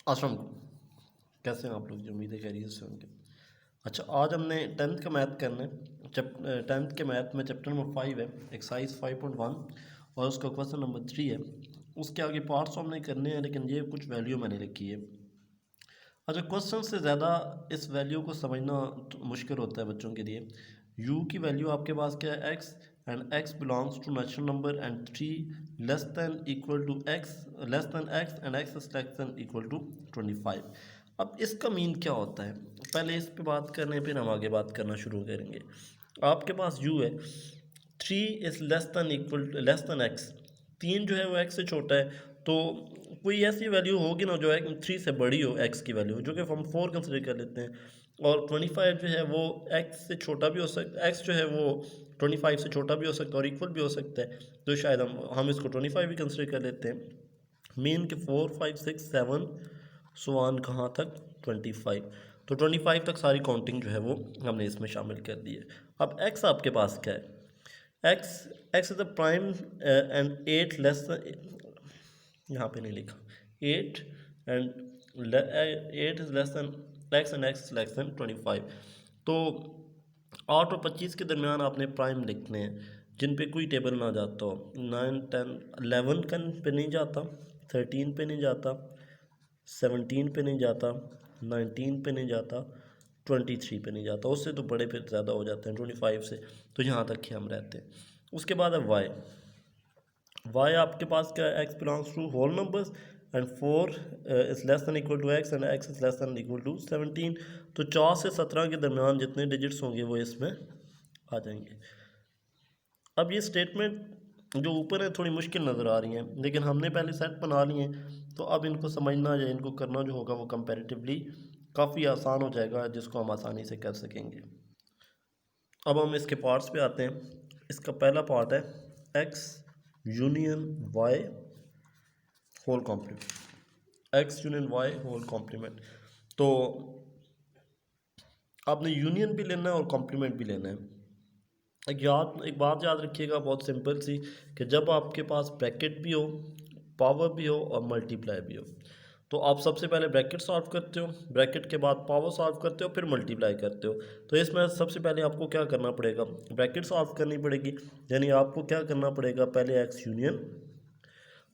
अस्सलाम वालेकुम। कैसे हैं आप लोग? जो उम्मीद है खैरियत से होंगे। अच्छा, आज हमने टेंथ का मैथ करना है। टेंथ के मैथ में चैप्टर नंबर 5 है, एक्सरसाइज 5.1 और उसका क्वेश्चन नंबर 3 है। उसके आगे पार्ट्स हमने करने हैं, लेकिन ये कुछ वैल्यू मैंने लिखी है। अच्छा, क्वेश्चन से ज़्यादा इस वैल्यू को समझना तो मुश्किल होता है बच्चों के लिए। u की वैल्यू आपके पास क्या है? x and x belongs to natural number and 3 less than equal to x, less than x and x is less than equal to 25। अब इसका मीन क्या होता है? पहले इस पे बात करने फिर हम आगे बात करना शुरू करेंगे। आपके पास u है, 3 is less than equal less than x, 3 जो है वो x से छोटा है, तो कोई ऐसी वैल्यू होगी ना जो है 3 से बड़ी हो x की वैल्यू, जो कि हम 4 कंसिडर कर लेते हैं। और 25 जो है वो x से छोटा भी हो सकता है, x जो है वो 25 से छोटा भी हो सकता है और इक्वल भी हो सकता है, तो शायद हम इसको 25 भी कंसिडर कर लेते हैं। मीन के 4 5 6 7 सो कहाँ तक 25, तो 25 तक सारी काउंटिंग जो है वो हमने इसमें शामिल कर दी है। अब x आपके पास क्या है? x is the prime and 8 less, यहाँ पे नहीं लिखा 8 and 8 is less than x and x less then 25। तो 8 और 25 के दरमियान आपने प्राइम लिखने हैं जिन पे कोई टेबल ना जाता हो। 9 10 11 पे नहीं जाता, 13 पे नहीं जाता, 17 पे नहीं जाता, 19 पे नहीं जाता, 23 पे नहीं जाता। उससे तो बड़े पे ज़्यादा हो जाते हैं 25 से, तो यहाँ तक ही हम रहते हैं। उसके बाद है y आपके पास क्या है? x belongs to whole numbers and 4 is less than equal to x and x is less than equal to 17। तो 4 से 17 के दरमियान जितने डिजिट्स होंगे वो इसमें आ जाएंगे। अब ये स्टेटमेंट जो ऊपर है थोड़ी मुश्किल नज़र आ रही हैं, लेकिन हमने पहले सेट बना लिए हैं, तो अब इनको समझना या इनको करना जो होगा वो कंपैरेटिवली काफ़ी आसान हो जाएगा, जिसको हम आसानी से कर सकेंगे। अब हम इसके पार्ट्स पे आते हैं। इसका पहला पार्ट है x union y whole complement, x union y whole complement. तो आपने यूनियन भी लेना है और कॉम्प्लीमेंट भी लेना है। एक बात याद रखिएगा बहुत सिंपल सी, कि जब आपके पास ब्रैकेट भी हो, पावर भी हो और मल्टीप्लाई भी हो, तो आप सबसे पहले ब्रैकेट सॉल्व करते हो, ब्रैकेट के बाद पावर सॉल्व करते हो, फिर मल्टीप्लाई करते हो। तो इसमें सबसे पहले आपको क्या करना पड़ेगा? ब्रैकेट सॉल्व करनी पड़ेगी, यानी आपको क्या करना पड़ेगा? पहले x यूनियन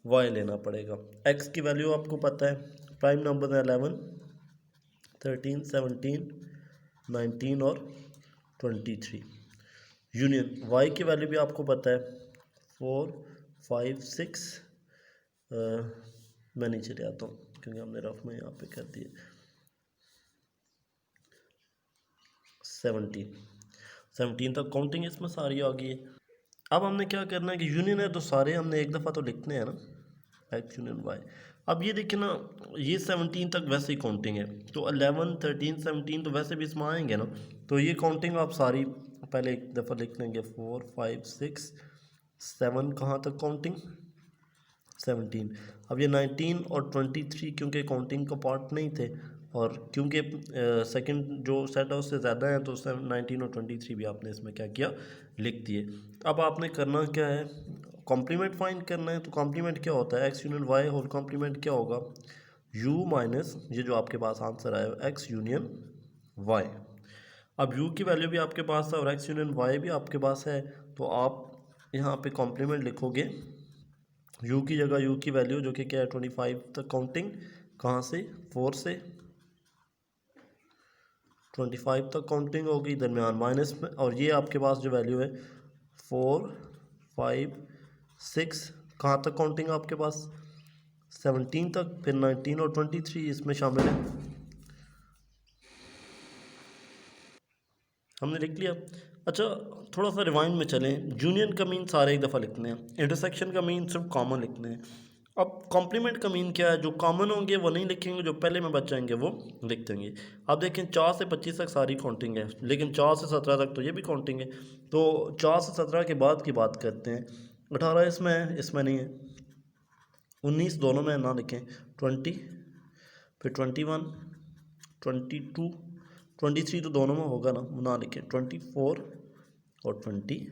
y लेना पड़ेगा। x की वैल्यू आपको पता है, प्राइम नंबर है 11 13 17 19 और 23। यूनियन y की वैल्यू भी आपको पता है 4 5 6, मैं नीचे ले आता हूँ क्योंकि हमने रफ में यहाँ पे कर दिए 17 तक काउंटिंग इसमें सारी आ गई है। अब हमने क्या करना है कि यूनियन है तो सारे हमने एक दफ़ा तो लिखने हैं ना, x यूनियन y। अब ये देखिए ना, ये 17 तक वैसे ही काउंटिंग है, तो 11 13 17 तो वैसे भी इसमें आएंगे ना, तो ये काउंटिंग आप सारी पहले एक दफ़ा लिख लेंगे। 4 5 6 7 कहाँ तक काउंटिंग? 17। अब ये 19 और 23 क्योंकि काउंटिंग का पार्ट नहीं थे, और क्योंकि सेकंड जो सेट है उससे ज़्यादा है, तो 19 और 23 भी आपने इसमें क्या किया? लिख दिए। अब आपने करना क्या है? कॉम्प्लीमेंट फाइंड करना है। तो कॉम्प्लीमेंट क्या होता है? x union y whole complement क्या होगा? u माइनस ये जो आपके पास आंसर आया x यूनियन y। अब u की वैल्यू भी आपके पास है और x यूनियन y भी आपके पास है, तो आप यहाँ पे कॉम्प्लीमेंट लिखोगे u की जगह u की वैल्यू जो कि क्या है 25 तक काउंटिंग, कहाँ से? 4 से 25 तक काउंटिंग होगी, दरमियान माइनस में, और ये आपके पास जो वैल्यू है 4 5 6 कहाँ तक काउंटिंग आपके पास? 17 तक, फिर 19 और 23 इसमें शामिल है, हमने लिख लिया। अच्छा, थोड़ा सा रिवाइंड में चलें। यूनियन का मीन सारे एक दफ़ा लिखने हैं, इंटरसेक्शन का मीन सिर्फ कॉमन लिखने हैं। अब कॉम्प्लीमेंट का मीन क्या है? जो कॉमन होंगे वो नहीं लिखेंगे, जो पहले में बच जाएंगे वो लिख देंगे। अब देखें 4 से 25 तक सारी काउंटिंग है, लेकिन 4 से 17 तक तो ये भी काउंटिंग है। तो 4 से 17 के बाद की बात करते हैं। 18 इसमें है, इसमें नहीं है। 19 दोनों में ना लिखें, 20, फिर 21 22 23 तो दोनों में होगा ना लिखें, 24 और 25,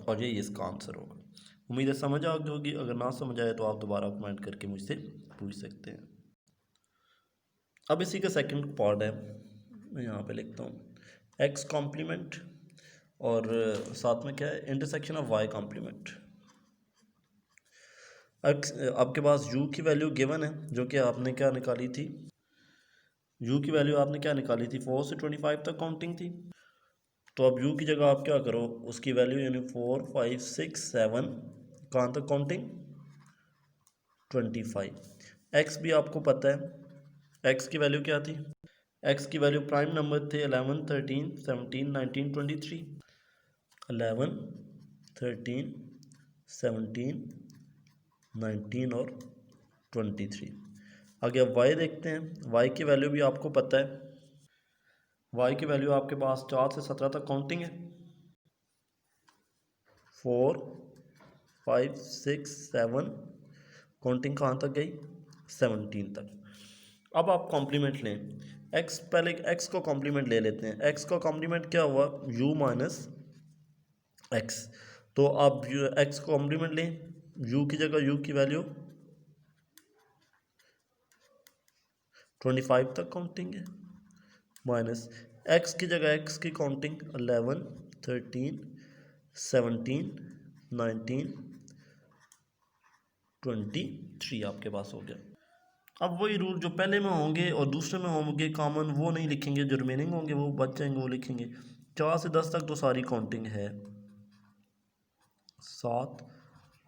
और यही इसका आंसर होगा। उम्मीद है समझ आ गई होगी। अगर ना समझ आए तो आप दोबारा कमेंट करके मुझसे पूछ सकते हैं। अब इसी का सेकंड पार्ट है, मैं यहाँ पे लिखता हूँ एक्स कॉम्प्लीमेंट और साथ में क्या है इंटरसेक्शन ऑफ वाई कॉम्प्लीमेंट। आपके पास u की वैल्यू गिवन है जो कि आपने क्या निकाली थी, u की वैल्यू आपने क्या निकाली थी 4 से 25 तक काउंटिंग थी। तो अब u की जगह आप क्या करो उसकी वैल्यू यानी 4 5 6 7 कहाँ तक काउंटिंग 25। x भी आपको पता है x की वैल्यू क्या थी, x की वैल्यू प्राइम नंबर थे 11 13 17 19 23, 11 13 17 19 और 23। आगे अब y देखते हैं, y की वैल्यू भी आपको पता है, y की वैल्यू आपके पास 4 से 17 तक काउंटिंग है, 4 5 6 7 काउंटिंग कहाँ तक गई 17 तक। अब आप कॉम्प्लीमेंट लें, x पहले x को कॉम्प्लीमेंट ले लेते हैं, x का कॉम्प्लीमेंट क्या हुआ u माइनस x। तो आप x को कॉम्प्लीमेंट लें, u की जगह u की वैल्यू 25 तक काउंटिंग है माइनस x की जगह x की काउंटिंग 11 13 17 19 23 आपके पास हो गया। अब वही रूल जो पहले में होंगे और दूसरे में होंगे कॉमन वो नहीं लिखेंगे, जो रिमेनिंग होंगे वो बच जाएंगे वो लिखेंगे। 4 से 10 तक तो सारी काउंटिंग है, 7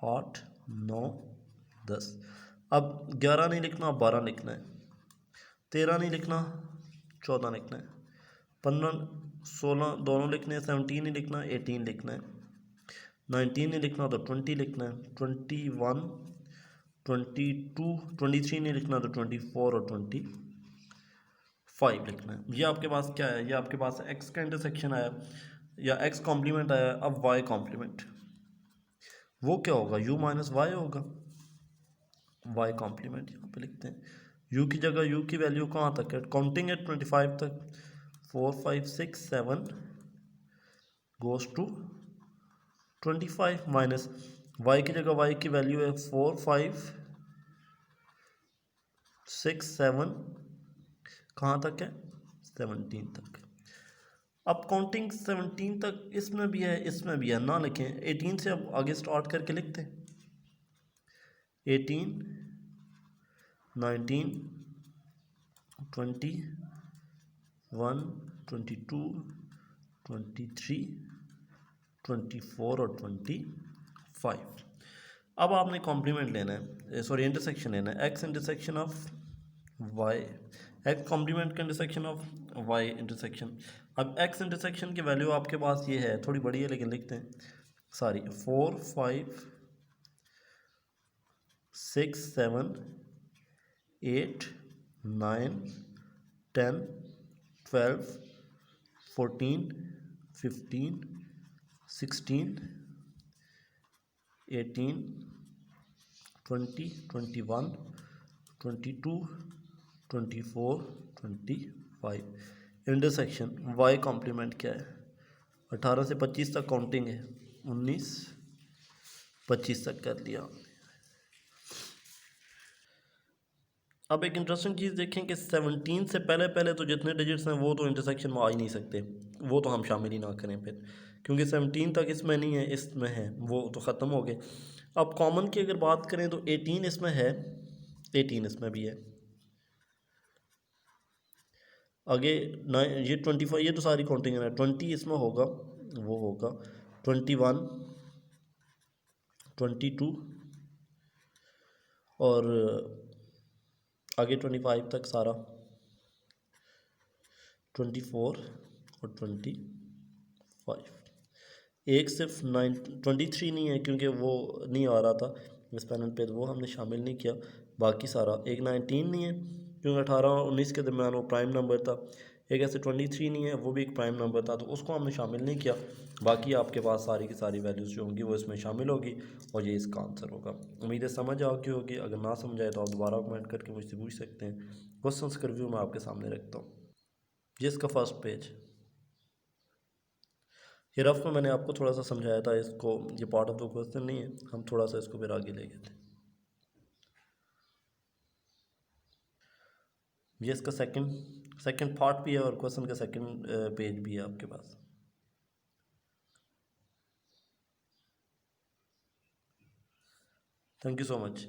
8 9 10। अब 11 नहीं लिखना, 12 लिखना है, 13 नहीं लिखना, 14 लिखना है, 15 16 दोनों लिखने हैं, 17 नहीं लिखना, 18 लिखना है, 19 नहीं लिखना तो 20 लिखना है, 21 22 23 नहीं लिखना तो 24 और 25 लिखना है। ये आपके पास क्या है, ये आपके पास x का इंटरसेक्शन आया या x कॉम्प्लीमेंट आया। अब y कॉम्प्लीमेंट वो क्या होगा u माइनस वाई होगा, y कॉम्प्लीमेंट यहाँ पे लिखते हैं, u की जगह u की वैल्यू कहाँ तक है काउंटिंग है 25 तक, 4 5 6 7 गोज टू 25 माइनस y की जगह y की वैल्यू है 4 5 6 7 कहाँ तक है 17 तक। अब काउंटिंग 17 तक इसमें भी है इसमें भी है, ना लिखें 18 से अब आगे स्टार्ट करके लिखते हैं, 18 19 20 1 22 23 24 और 25। अब आपने कॉम्प्लीमेंट लेना है, सॉरी इंटरसेक्शन लेना है, X intersection of Y, X complement का इंटरसेक्शन ऑफ वाई इंटरसेक्शन। अब एक्स इंटरसेक्शन की वैल्यू आपके पास ये है, थोड़ी बड़ी है लेकिन लिखते हैं सारी, 4 5 6 7 8 9 10 12 14 15 16 18 20 21 22 24 25। इंटरसेक्शन वाई कॉम्प्लीमेंट क्या है 18 से 25 तक काउंटिंग है, 19 25 तक कर लिया। अब एक इंटरेस्टिंग चीज़ देखें कि 17 से पहले पहले तो जितने डिजिट्स हैं वो तो इंटरसेक्शन में आ ही नहीं सकते, वो तो हम शामिल ही ना करें फिर, क्योंकि 17 तक इसमें नहीं है इसमें है, वो तो ख़त्म हो गए। अब कॉमन की अगर बात करें तो 18 इसमें है, 18 इसमें भी है, आगे ये 25 ये तो सारी काउंटिंग है ना, 20 इसमें होगा वो होगा 21 22 और आगे 25 तक सारा 24 और 25। एक सिर्फ 23 नहीं है क्योंकि वो नहीं आ रहा था इस पैनल पे, तो वो हमने शामिल नहीं किया। बाकी सारा एक 19 नहीं है क्योंकि 18 और 19 के दरम्यान वो प्राइम नंबर था, एक ऐसे 23 नहीं है वो भी एक प्राइम नंबर था, तो उसको हमने शामिल नहीं किया। बाकी आपके पास सारी की सारी वैल्यूज़ जो होंगी वो इसमें शामिल होगी और ये इसका आंसर होगा। उम्मीद है समझ आ गई होगी, अगर ना समझ आए तो आप दोबारा कमेंट करके मुझसे पूछ सकते हैं। क्वेश्चंस का रिव्यू मैं आपके सामने रखता हूँ। ये इसका फर्स्ट पेज, ये रफ में मैंने आपको थोड़ा सा समझाया था इसको, ये पार्ट ऑफ द क्वेश्चन नहीं है, हम थोड़ा सा इसको फिर आगे ले गए थे। ये इसका सेकंड सेकंड पार्ट भी है और क्वेश्चन का सेकंड पेज भी है आपके पास। Thank you so much.